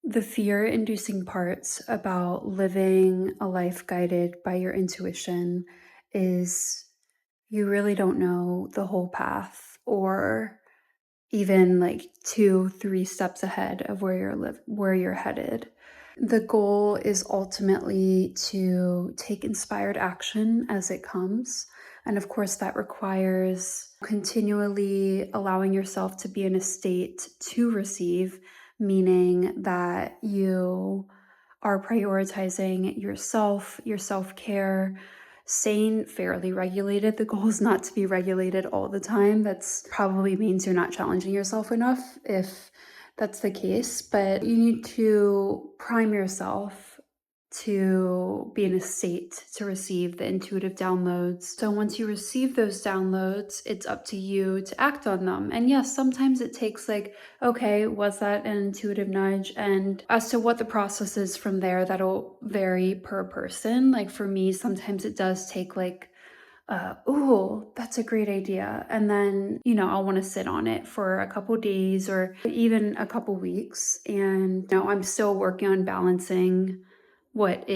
The fear-inducing parts about living a life guided by your intuition is you really don't know the whole path or even like 2, 3 steps ahead of where you're headed. The goal is ultimately to take inspired action as it comes. And of course, that requires continually allowing yourself to be in a state to receive, meaning that you are prioritizing yourself, your self care, staying fairly regulated. The goal is not to be regulated all the time. That's probably means you're not challenging yourself enough if that's the case, but you need to prime yourself to be in a state to receive the intuitive downloads. So once you receive those downloads, it's up to you to act on them. And yes, sometimes it takes like, okay, was that an intuitive nudge? And as to what the process is from there, that'll vary per person. Like for me, sometimes it does take like oh, that's a great idea. And then, I'll want to sit on it for a couple days or even a couple weeks. And, I'm still working on balancing what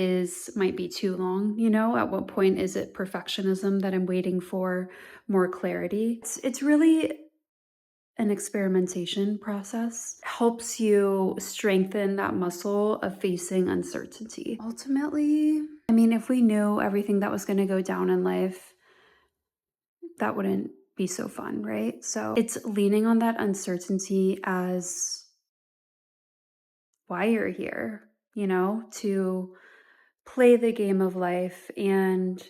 might be too long, at what point is it perfectionism that I'm waiting for more clarity? It's really an experimentation process. Helps you strengthen that muscle of facing uncertainty. Ultimately, I mean, if we knew everything that was going to go down in life, that wouldn't be so fun, right? So it's leaning on that uncertainty as why you're here, to play the game of life. And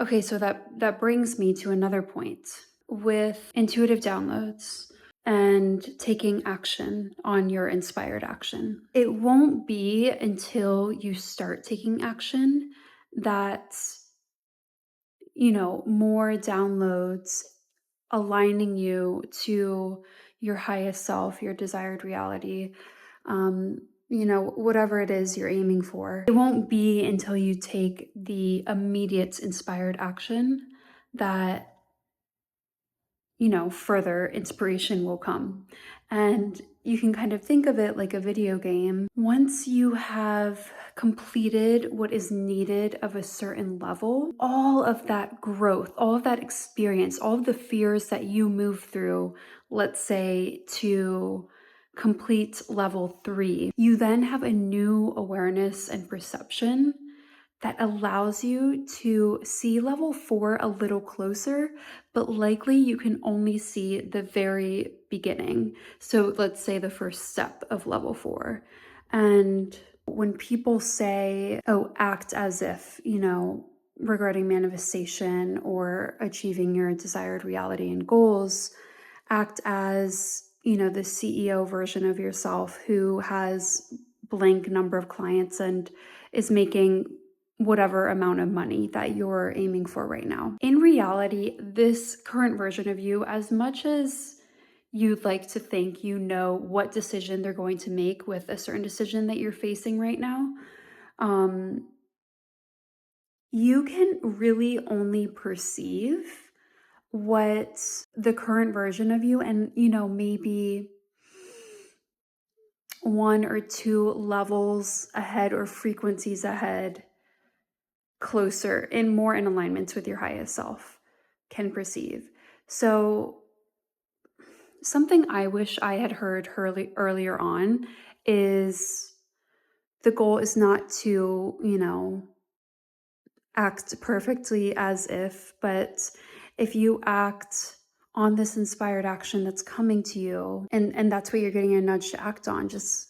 okay, so that brings me to another point with intuitive downloads and taking action on your inspired action. It won't be until you start taking action that more downloads aligning you to your highest self, your desired reality, whatever it is you're aiming for. It won't be until you take the immediate inspired action that further inspiration will come. And you can kind of think of it like a video game. Once you have completed what is needed of a certain level, all of that growth, all of that experience, all of the fears that you move through, let's say to complete level 3, you then have a new awareness and perception that allows you to see level 4 a little closer, but likely you can only see the very beginning. So let's say the first step of level 4. And when people say, oh, act as if, regarding manifestation or achieving your desired reality and goals, act as, the CEO version of yourself who has blank number of clients and is making whatever amount of money that you're aiming for right now. In reality, this current version of you, as much as you'd like to think you know what decision they're going to make with a certain decision that you're facing right now, you can really only perceive what the current version of you and, maybe 1 or 2 levels ahead or frequencies ahead closer and more in alignment with your highest self can perceive. So something I wish I had heard earlier on is the goal is not to, act perfectly as if, but if you act on this inspired action that's coming to you and that's what you're getting a nudge to act on, just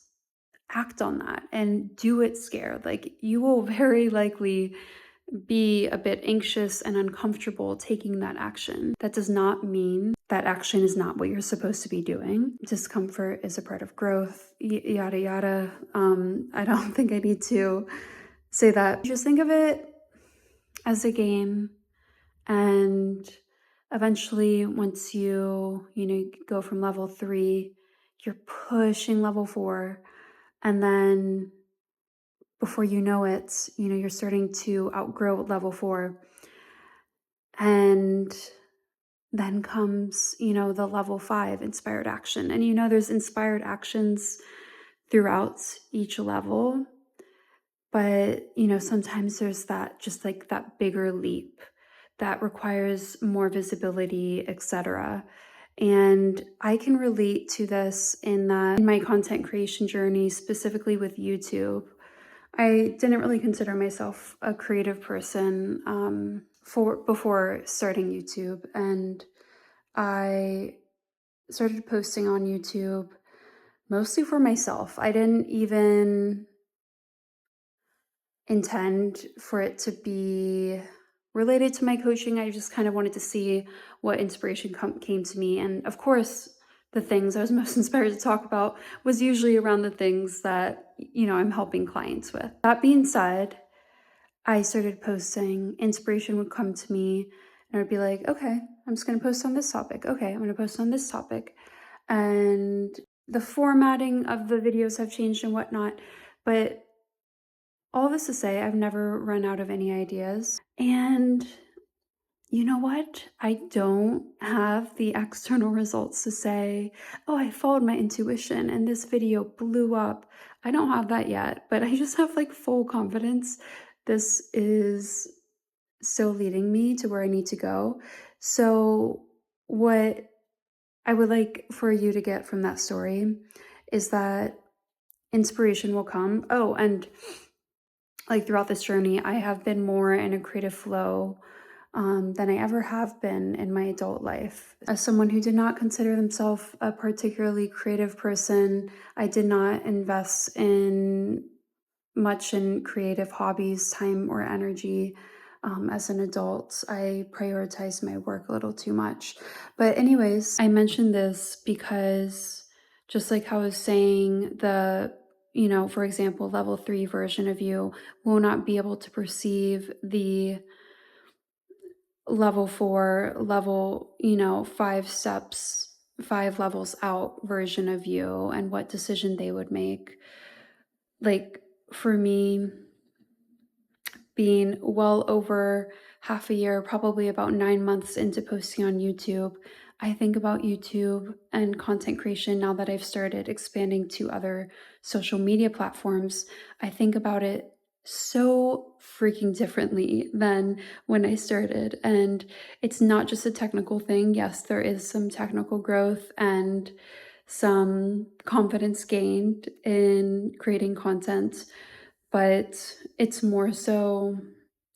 act on that and do it scared. Like you will very likely be a bit anxious and uncomfortable taking that action. That does not mean that action is not what you're supposed to be doing. Discomfort is a part of growth, yada, yada. I don't think I need to say that. Just think of it as a game. And eventually, once you go from level 3, you're pushing level 4. And then before you know it, you're starting to outgrow level 4. And then comes, the level 5 inspired action. And there's inspired actions throughout each level. But, sometimes there's that just like that bigger leap that requires more visibility, etc. And I can relate to this in that in my content creation journey, specifically with YouTube. I didn't really consider myself a creative person for before starting YouTube, and I started posting on YouTube mostly for myself. I didn't even intend for it to be related to my coaching. I just kind of wanted to see what inspiration came to me. And of course, the things I was most inspired to talk about was usually around the things that, I'm helping clients with. That being said, I started posting, inspiration would come to me, and I'd be like, okay, I'm just going to post on this topic. Okay, I'm going to post on this topic. And the formatting of the videos have changed and whatnot. But all this to say, I've never run out of any ideas. And you know what? I don't have the external results to say, oh, I followed my intuition and this video blew up. I don't have that yet, but I just have like full confidence. This is still leading me to where I need to go. So, what I would like for you to get from that story is that inspiration will come. Oh, and like throughout this journey, I have been more in a creative flow than I ever have been in my adult life. As someone who did not consider themselves a particularly creative person, I did not invest in much in creative hobbies, time, or energy. As an adult, I prioritized my work a little too much. But, anyways, I mentioned this because just like how I was saying, for example, level 3 version of you will not be able to perceive the level 4, level, 5 steps, 5 levels out version of you and what decision they would make. Like, for me, being well over half a year, probably about 9 months into posting on YouTube, I think about YouTube and content creation now that I've started expanding to other social media platforms. I think about it so freaking differently than when I started. And it's not just a technical thing. Yes, there is some technical growth and some confidence gained in creating content, but it's more so,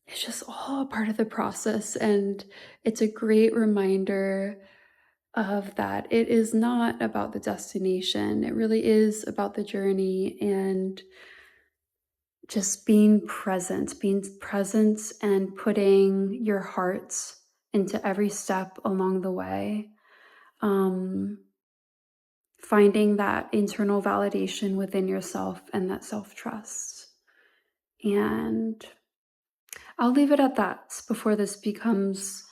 it's just all a part of the process. And it's a great reminder of that. It is not about the destination, it really is about the journey and just being present and putting your heart into every step along the way. Um, Finding that internal validation within yourself and that self trust. And I'll leave it at that before this becomes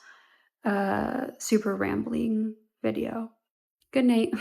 a super rambling video. Good night.